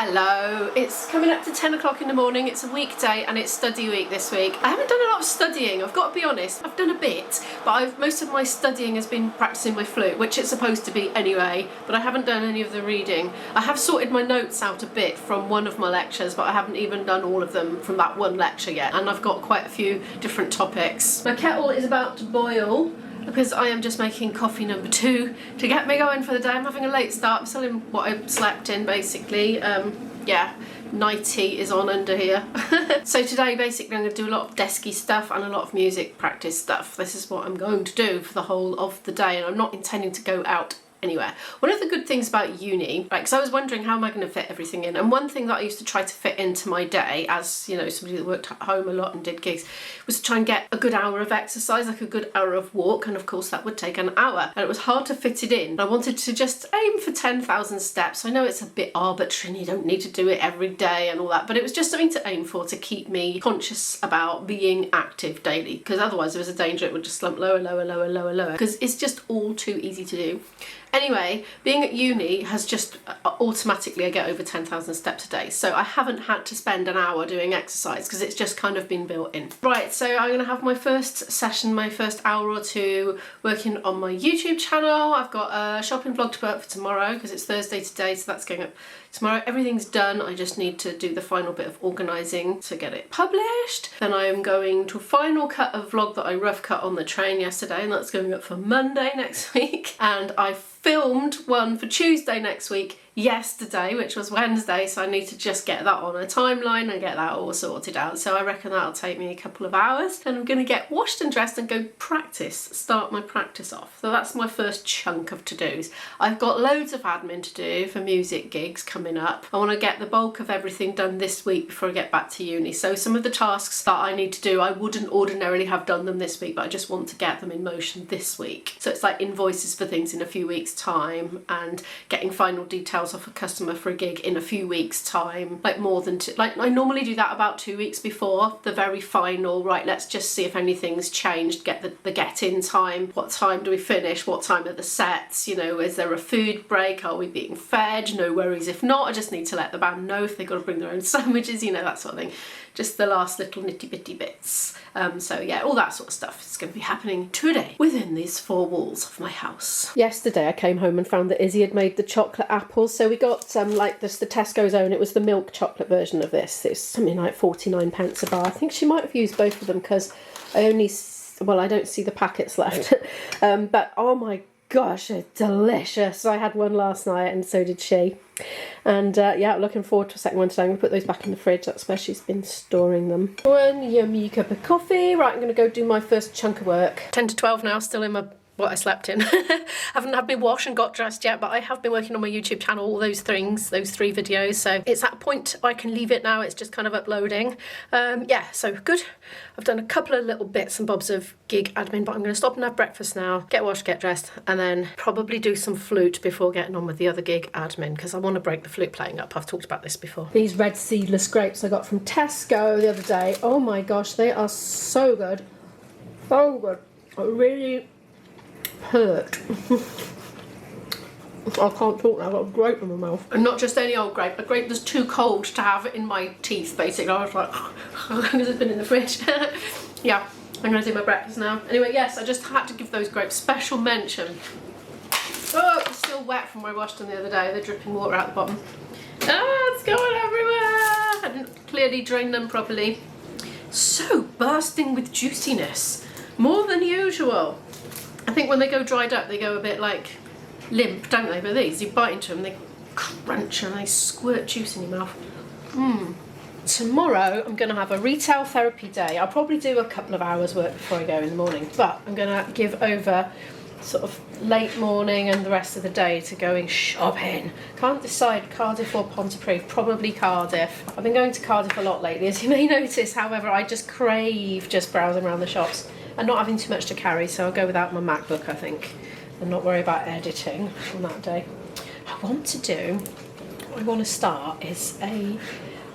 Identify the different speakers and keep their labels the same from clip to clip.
Speaker 1: Hello, it's coming up to 10 o'clock in the morning, it's a weekday and it's study week this week. I haven't done a lot of studying, I've got to be honest. I've done a bit, but most of my studying has been practicing my flute, which it's supposed to be anyway, but I haven't done any of the reading. I have sorted my notes out a bit from one of my lectures, but I haven't even done all of them from that one lecture yet, and I've got quite a few different topics. My kettle is about to boil, because I am just making coffee number 2 to get me going for the day. I'm having a late start, I'm still in what I slept in basically. Yeah, nighty is on under here. So today basically I'm going to do a lot of desky stuff and a lot of music practice stuff. This is what I'm going to do for the whole of the day, and I'm not intending to go out anywhere. One of the good things about uni, right, because I was wondering how am I going to fit everything in, and one thing that I used to try to fit into my day as, you know, somebody that worked at home a lot and did gigs, was to try and get a good hour of exercise, like a good hour of walk, and of course that would take an hour, and it was hard to fit it in. I wanted to just aim for 10,000 steps. I know it's a bit arbitrary and you don't need to do it every day and all that, but it was just something to aim for, to keep me conscious about being active daily, because otherwise there was a danger it would just slump lower, lower, lower, lower, lower, because it's just all too easy to do. Anyway, being at uni has just automatically I get over 10,000 steps a day, so I haven't had to spend an hour doing exercise because it's just kind of been built in. Right, so I'm going to have my first session, my first hour or two working on my YouTube channel. I've got a shopping vlog to put up for tomorrow because it's Thursday today, so that's going up tomorrow. Everything's done, I just need to do the final bit of organising to get it published. Then I am going to final cut a vlog that I rough cut on the train yesterday, and that's going up for Monday next week. And I filmed one for Tuesday next week yesterday, which was Wednesday, so I need to just get that on a timeline and get that all sorted out. So I reckon that'll take me a couple of hours, and I'm going to get washed and dressed and go practice, start my practice off. So that's my first chunk of to-dos. I've got loads of admin to do for music gigs coming up. I want to get the bulk of everything done this week before I get back to uni. So some of the tasks that I need to do, I wouldn't ordinarily have done them this week, but I just want to get them in motion this week. So it's like invoices for things in a few weeks' time and getting final details off a customer for a gig in a few weeks' time, like more than like I normally do that about 2 weeks before the very final. Right, let's just see if anything's changed, get the get-in time, what time do we finish, what time are the sets, you know, is there a food break, are we being fed, no worries if not, I just need to let the band know if they've got to bring their own sandwiches, you know, that sort of thing. Just the last little nitty-bitty bits. So yeah, all that sort of stuff is going to be happening today within these 4 walls of my house. Yesterday I came home and found that Izzy had made the chocolate apples, so we got like this, the Tesco's own, it was the milk chocolate version of this. It's something like 49 pence a bar. I think she might have used both of them because I only, well, I don't see the packets left. But oh my gosh, they're delicious. I had one last night and so did she. And yeah, looking forward to a second one today. I'm going to put those back in the fridge, that's where she's been storing them. One yummy cup of coffee. Right, I'm going to go do my first chunk of work. 10 to 12 now, still in my what I slept in. Haven't had me wash and got dressed yet, but I have been working on my YouTube channel, all those things, those 3 videos, so it's at a point I can leave it now, it's just kind of uploading. Yeah, so good. I've done a couple of little bits and bobs of gig admin, but I'm going to stop and have breakfast now, get washed, get dressed, and then probably do some flute before getting on with the other gig admin, because I want to break the flute playing up. I've talked about this before. These red seedless grapes I got from Tesco the other day, oh my gosh, they are so good. So good. Really hurt. I can't talk now, I've got a grape in my mouth. And not just any old grape, a grape that's too cold to have in my teeth, basically. I was like, because it's been in the fridge. Yeah, I'm going to do my breakfast now. Anyway, yes, I just had to give those grapes special mention. Oh, it's still wet from where I washed them the other day. They're dripping water out the bottom. Ah, it's going everywhere. I didn't clearly drain them properly. So bursting with juiciness. More than usual. I think when they go dried up, they go a bit like limp, don't they? But these, you bite into them, they crunch and they squirt juice in your mouth. Tomorrow, I'm going to have a retail therapy day. I'll probably do a couple of hours work before I go in the morning, but I'm going to give over sort of late morning and the rest of the day to going shopping. Can't decide Cardiff or Pontypridd, probably Cardiff. I've been going to Cardiff a lot lately, as you may notice. However, I just crave just browsing around the shops and not having too much to carry, so I'll go without my MacBook, I think, and not worry about editing on that day. What I want to start is I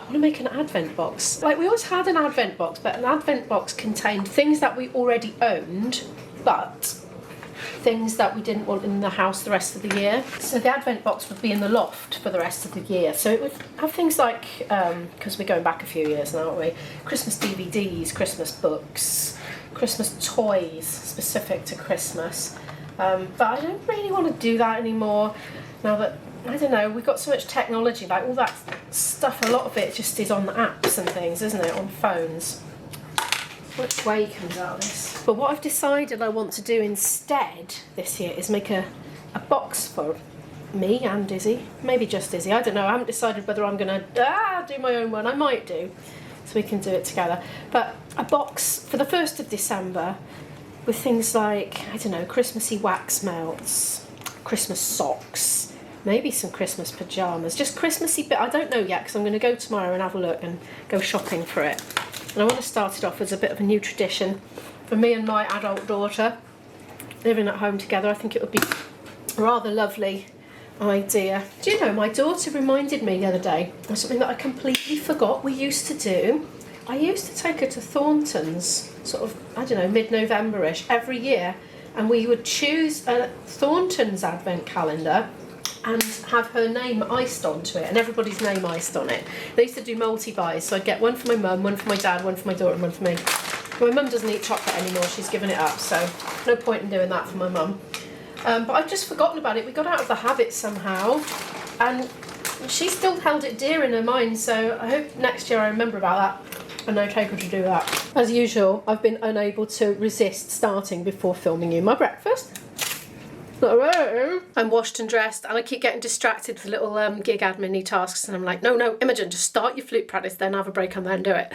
Speaker 1: want to make an advent box. Like, we always had an advent box, but an advent box contained things that we already owned, but things that we didn't want in the house the rest of the year. So the advent box would be in the loft for the rest of the year. So it would have things like, because we're going back a few years now, aren't we? Christmas DVDs, Christmas books, Christmas toys specific to Christmas. But I don't really want to do that anymore now that, I don't know, we've got so much technology, like all that stuff, a lot of it just is on apps and things, isn't it, on phones. Which way comes out of this? But what I've decided I want to do instead this year is make a box for me and Izzy. Maybe just Izzy, I don't know. I haven't decided whether I'm going to do my own one. I might do, so we can do it together. But a box for the 1st of December with things like, I don't know, Christmassy wax melts, Christmas socks, maybe some Christmas pyjamas, just Christmassy bit. I don't know yet because I'm going to go tomorrow and have a look and go shopping for it. And I want to start it off as a bit of a new tradition for me and my adult daughter living at home together. I think it would be a rather lovely idea. Do you know, my daughter reminded me the other day of something that I completely forgot we used to do. I used to take her to Thornton's, sort of, I don't know, mid-November-ish every year, and we would choose a Thornton's advent calendar and have her name iced onto it, and everybody's name iced on it. They used to do multi-buys, so I'd get one for my mum, one for my dad, one for my daughter, and one for me. My mum doesn't eat chocolate anymore, she's given it up, so no point in doing that for my mum. But I've just forgotten about it. We got out of the habit somehow, and she still held it dear in her mind, so I hope next year I remember about that and I take her to do that. As usual, I've been unable to resist starting before filming you my breakfast. I'm washed and dressed and I keep getting distracted with little gig admin tasks, and I'm like, no, Imogen, just start your flute practice, then have a break and then do it.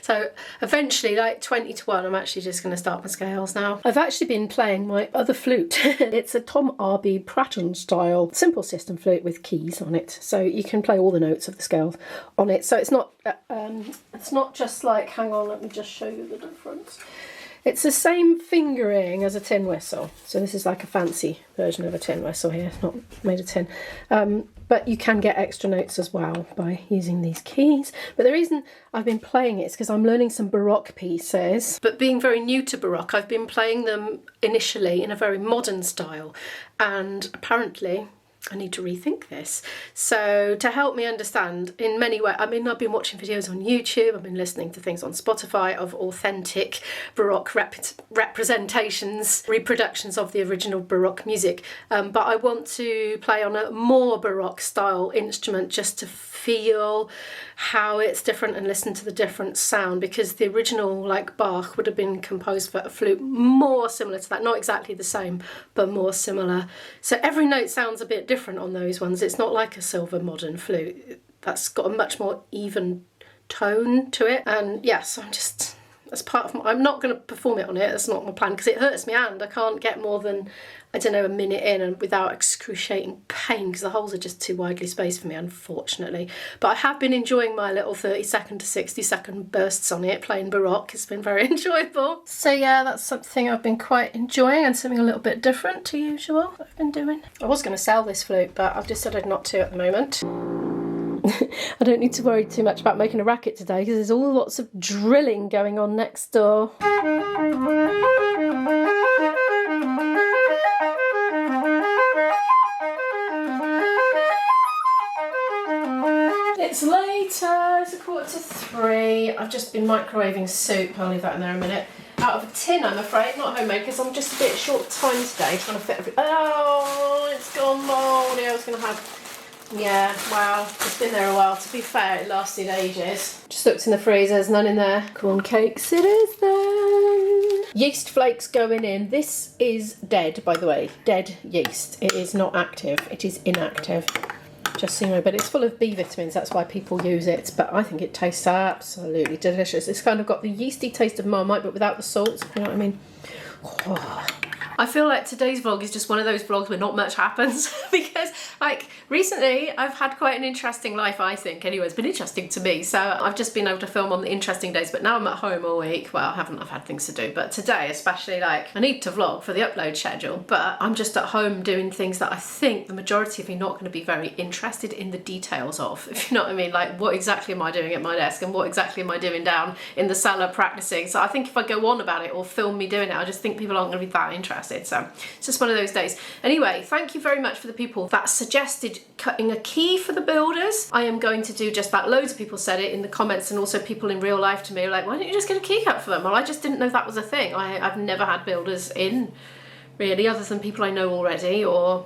Speaker 1: So eventually, like 20 to 1, I'm actually just going to start my scales now. I've actually been playing my other flute. It's a Tom Arby Pratton style simple system flute with keys on it, so you can play all the notes of the scales on it. So it's not just like, hang on, let me just show you the difference. It's the same fingering as a tin whistle. So this is like a fancy version of a tin whistle here, it's not made of tin. But you can get extra notes as well by using these keys. But the reason I've been playing it is because I'm learning some Baroque pieces. But being very new to Baroque, I've been playing them initially in a very modern style. And apparently I need to rethink this. So to help me understand in many ways, I mean, I've been watching videos on YouTube, I've been listening to things on Spotify of authentic Baroque representations, reproductions of the original Baroque music. But I want to play on a more Baroque style instrument just to feel how it's different and listen to the different sound, because the original, like Bach, would have been composed for a flute more similar to that, not exactly the same, but more similar. So every note sounds a bit different on those ones. It's not like a silver modern flute that's got a much more even tone to it. And yes, I'm just, as part of I'm not going to perform it on it, that's not my plan, because it hurts me and I can't get more than, I don't know, a minute in and without excruciating pain, because the holes are just too widely spaced for me, unfortunately. But I have been enjoying my little 30-second to 60-second bursts on it, playing Baroque. It's been very enjoyable. So yeah, that's something I've been quite enjoying, and something a little bit different to usual I've been doing. I was going to sell this flute, but I've decided not to at the moment. I don't need to worry too much about making a racket today, because there's all lots of drilling going on next door. It's later, it's 2:45. I've just been microwaving soup. I'll leave that in there a minute. Out of a tin, I'm afraid, not homemade, because I'm just a bit short of time today, trying to fit everything. Oh, it's gone mouldy. I was going to have, yeah, wow, it's been there a while. To be fair, it lasted ages. Just looked in the freezer, there's none in there. Corn cakes it is then. Yeast flakes going in. This is dead, by the way, dead yeast. It is not active, it is inactive. Just so you know, but it's full of B vitamins, that's why people use it. But I think it tastes absolutely delicious. It's kind of got the yeasty taste of Marmite, but without the salt, you know what I mean? Oh. I feel like today's vlog is just one of those vlogs where not much happens, because like recently I've had quite an interesting life, I think. Anyway, it's been interesting to me, so I've just been able to film on the interesting days, but now I'm at home all week. Well, I've had things to do, but today especially, like, I need to vlog for the upload schedule, but I'm just at home doing things that I think the majority of you are not going to be very interested in the details of, if you know what I mean. Like, what exactly am I doing at my desk, and what exactly am I doing down in the cellar practicing? So I think if I go on about it or film me doing it, I just think people aren't going to be that interested. acid. So it's just one of those days. Anyway, thank you very much for the people that suggested cutting a key for the builders. I am going to do just that. Loads of people said it in the comments, and also people in real life to me are like, why don't you just get a key cut for them? Well, I just didn't know that was a thing. I've never had builders in, really, other than people I know already, or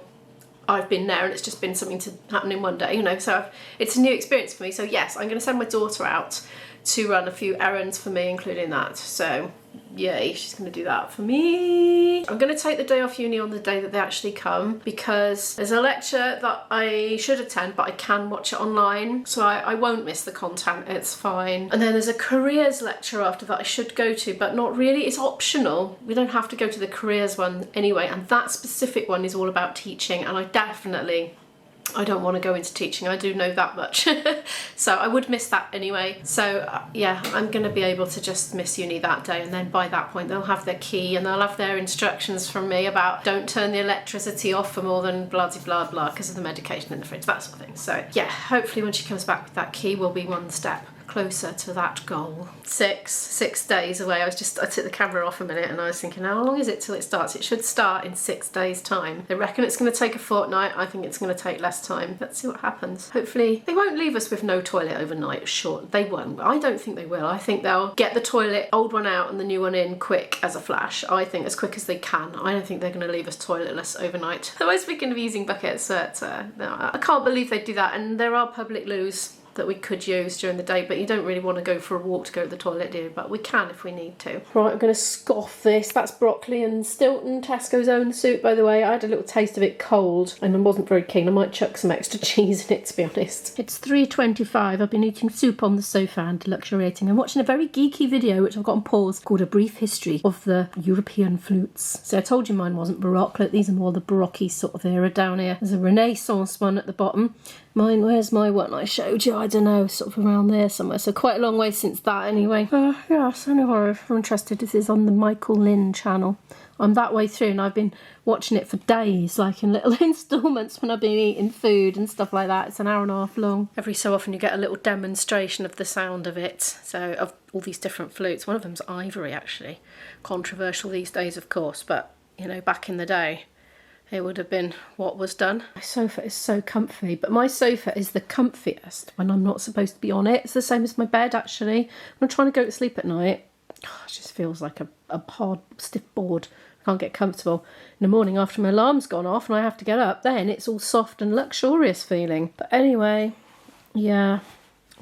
Speaker 1: I've been there and it's just been something to happen in one day, you know, so it's a new experience for me. So yes, I'm going to send my daughter out to run a few errands for me, including that. So yay, she's going to do that for me. I'm going to take the day off uni on the day that they actually come, because there's a lecture that I should attend, but I can watch it online, so I won't miss the content, it's fine. And then there's a careers lecture after that I should go to, but not really, it's optional. We don't have to go to the careers one anyway, and that specific one is all about teaching, and I don't want to go into teaching, I do know that much. So I would miss that anyway. So yeah, I'm going to be able to just miss uni that day, and then by that point they'll have their key and they'll have their instructions from me about don't turn the electricity off for more than blah blah blah because of the medication in the fridge, that sort of thing. So yeah, hopefully when she comes back with that key we'll be one step closer to that goal. 6 days away. I took the camera off a minute and I was thinking, how long is it till it starts? It should start in 6 days time. They reckon it's going to take a fortnight. I think it's going to take less time. Let's see what happens. Hopefully they won't leave us with no toilet overnight. Sure, they won't. I don't think they will. I think they'll get the toilet, old one out and the new one in quick as a flash. I think as quick as they can. I don't think they're going to leave us toiletless overnight. Otherwise, speaking of using buckets, no, I can't believe they do that. And there are public loos that we could use during the day, but you don't really want to go for a walk to go to the toilet, do you? But we can if we need to. Right, I'm going to scoff this. That's broccoli and Stilton, Tesco's own soup, by the way. I had a little taste of it cold and I wasn't very keen. I might chuck some extra cheese in it, to be honest. It's 3:25. I've been eating soup on the sofa and luxuriating. I'm watching a very geeky video, which I've got on pause, called A Brief History of the European Flutes. So I told you mine wasn't Baroque. Look, these are more the Baroque sort of era down here. There's a Renaissance one at the bottom. Mine, where's my one I showed you? I don't know, sort of around there somewhere. So quite a long way since that anyway. Yes, anyway, if you're interested, this is on the Michael Lynn channel. I'm that way through and I've been watching it for days, like in little instalments when I've been eating food and stuff like that. It's an hour and a half long. Every so often you get a little demonstration of the sound of it. So of all these different flutes. One of them's ivory, actually. Controversial these days, of course, but you know, back in the day, it would have been what was done. My sofa is so comfy, but my sofa is the comfiest when I'm not supposed to be on it. It's the same as my bed, actually. When I'm trying to go to sleep at night, it just feels like a hard, stiff board. I can't get comfortable. In the morning after my alarm's gone off and I have to get up, then it's all soft and luxurious feeling. But anyway, yeah,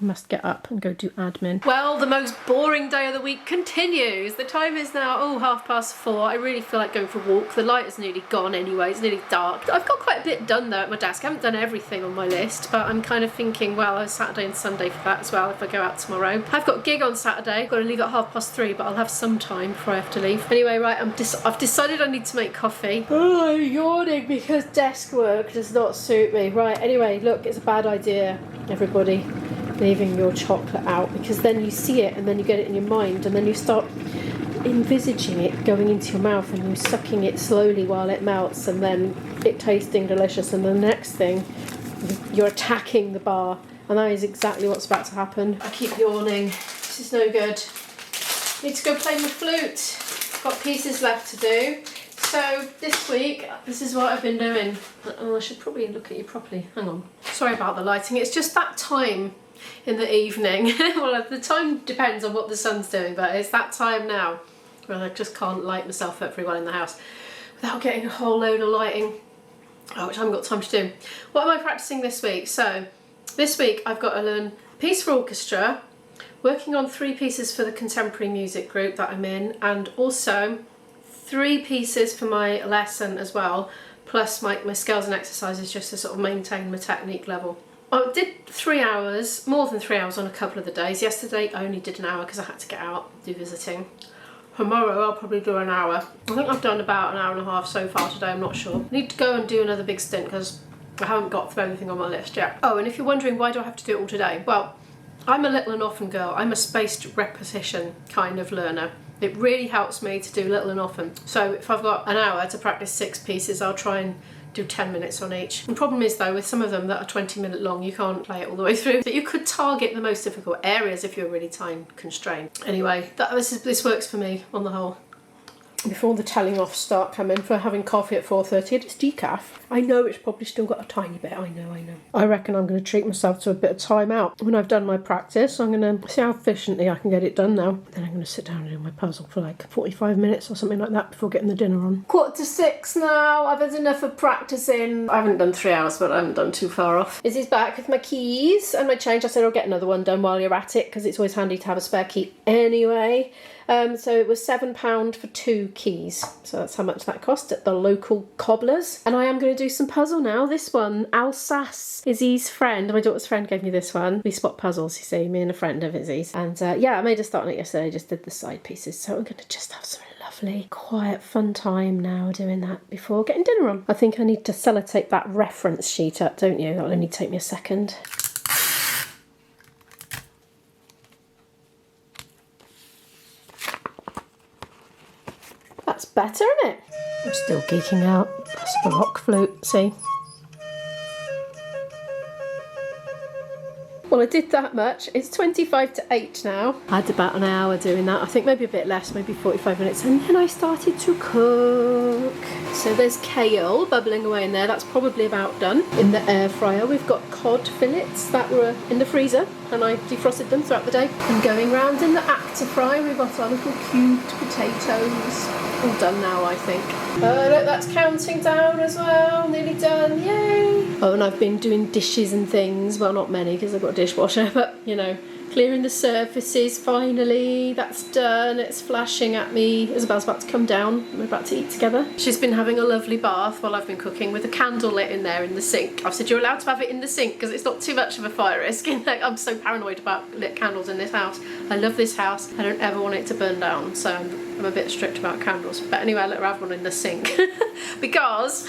Speaker 1: I must get up and go do admin. Well, the most boring day of the week continues. The time is now, 4:30. I really feel like going for a walk. The light is nearly gone anyway. It's nearly dark. I've got quite a bit done though at my desk. I haven't done everything on my list, but I'm kind of thinking, well, it's Saturday and Sunday for that as well if I go out tomorrow. I've got a gig on Saturday. I've got to leave at 3:30, but I'll have some time before I have to leave. Anyway, right, I've decided I need to make coffee. Oh, I'm yawning because desk work does not suit me. Right, anyway, look, it's a bad idea, everybody, leaving your chocolate out, because then you see it and then you get it in your mind and then you start envisaging it going into your mouth and you sucking it slowly while it melts and then it tasting delicious, and the next thing you're attacking the bar, and that is exactly what's about to happen. I keep yawning. This is no good. Need to go play my flute. Got pieces left to do. So this week, this is what I've been doing. Oh, I should probably look at you properly. Hang on. Sorry about the lighting. It's just that time in the evening. Well, the time depends on what the sun's doing, but it's that time now where I just can't light myself up very well in the house without getting a whole load of lighting, which I haven't got time to do. What am I practicing this week? So this week I've got to learn a piece for orchestra, working on 3 pieces for the contemporary music group that I'm in, and also 3 pieces for my lesson as well, plus my scales and exercises, just to sort of maintain my technique level. I did 3 hours, more than 3 hours on a couple of the days. Yesterday I only did an hour because I had to get out, do visiting. Tomorrow I'll probably do an hour. I think I've done about an hour and a half so far today, I'm not sure. I need to go and do another big stint because I haven't got through everything on my list yet. Oh, and if you're wondering why do I have to do it all today? Well, I'm a little and often girl. I'm a spaced repetition kind of learner. It really helps me to do little and often. So if I've got an hour to practice 6 pieces, I'll try and do 10 minutes on each. The problem is though, with some of them that are 20-minute long, you can't play it all the way through. But you could target the most difficult areas if you're really time constrained. Anyway, this works for me on the whole. before the telling off start coming for having coffee at 4:30. It's decaf. I know it's probably still got a tiny bit. I know. I reckon I'm going to treat myself to a bit of time out. When I've done my practice, I'm going to see how efficiently I can get it done now. Then I'm going to sit down and do my puzzle for like 45 minutes or something like that before getting the dinner on. 5:45 now. I've had enough of practicing. I haven't done 3 hours, but I haven't done too far off. Izzy's back with my keys and my change. I said I'll get another one done while you're at it because it's always handy to have a spare key anyway. So it was £7 for 2 keys. So that's how much that cost at the local cobblers. And I am going to do some puzzle now. This one, Alsace, Izzy's friend. My daughter's friend gave me this one. We spot puzzles, you see, me and a friend of Izzy's. And yeah, I made a start on it yesterday. I just did the side pieces. So I'm going to just have some lovely, quiet, fun time now doing that before getting dinner on. I think I need to sellotape that reference sheet up, don't you? That'll only take me a second. That's better, isn't it? I'm still geeking out. That's the rock flute, see? Well, I did that much. It's 25 to 8 now. I had about an hour doing that. I think maybe a bit less, maybe 45 minutes. And then I started to cook. So there's kale bubbling away in there. That's probably about done. In the air fryer, we've got cod fillets that were in the freezer. And I defrosted them throughout the day. And going round in the Actifry, we've got our little cubed potatoes. All done now, I think. Oh, look, that's counting down as well. Nearly done, yay! Oh, and I've been doing dishes and things. Well, not many because I've got a dishwasher, but you know, clearing the surfaces finally. That's done. It's flashing at me. Isabel's about to come down. We're about to eat together. She's been having a lovely bath while I've been cooking with a candle lit in there in the sink. I've said you're allowed to have it in the sink because it's not too much of a fire risk. I'm so paranoid about lit candles in this house. I love this house. I don't ever want it to burn down, so I'm a bit strict about candles. But anyway, I let her have one in the sink because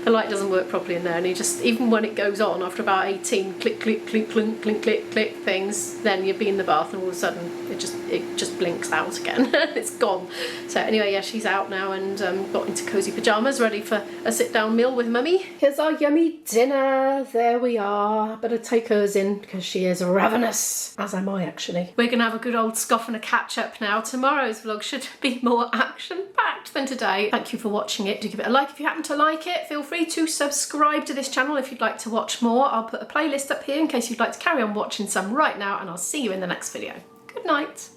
Speaker 1: the light doesn't work properly in there, and you just, even when it goes on after about 18 click click click clink clink click click things, then you'll be in the bath and all of a sudden it just blinks out again. It's gone. So anyway, yeah, she's out now and got into cozy pyjamas, ready for a sit down meal with mummy. Here's our yummy dinner. There we are. Better take hers in because she is ravenous, as am I actually. We're gonna have a good old scoff and a catch up now. Tomorrow's vlog should be more action packed than today. Thank you for watching it. Do give it a like if you happen to like it. Feel free to subscribe to this channel if you'd like to watch more. I'll put a playlist up here in case you'd like to carry on watching some right now, and I'll see you in the next video. Good night.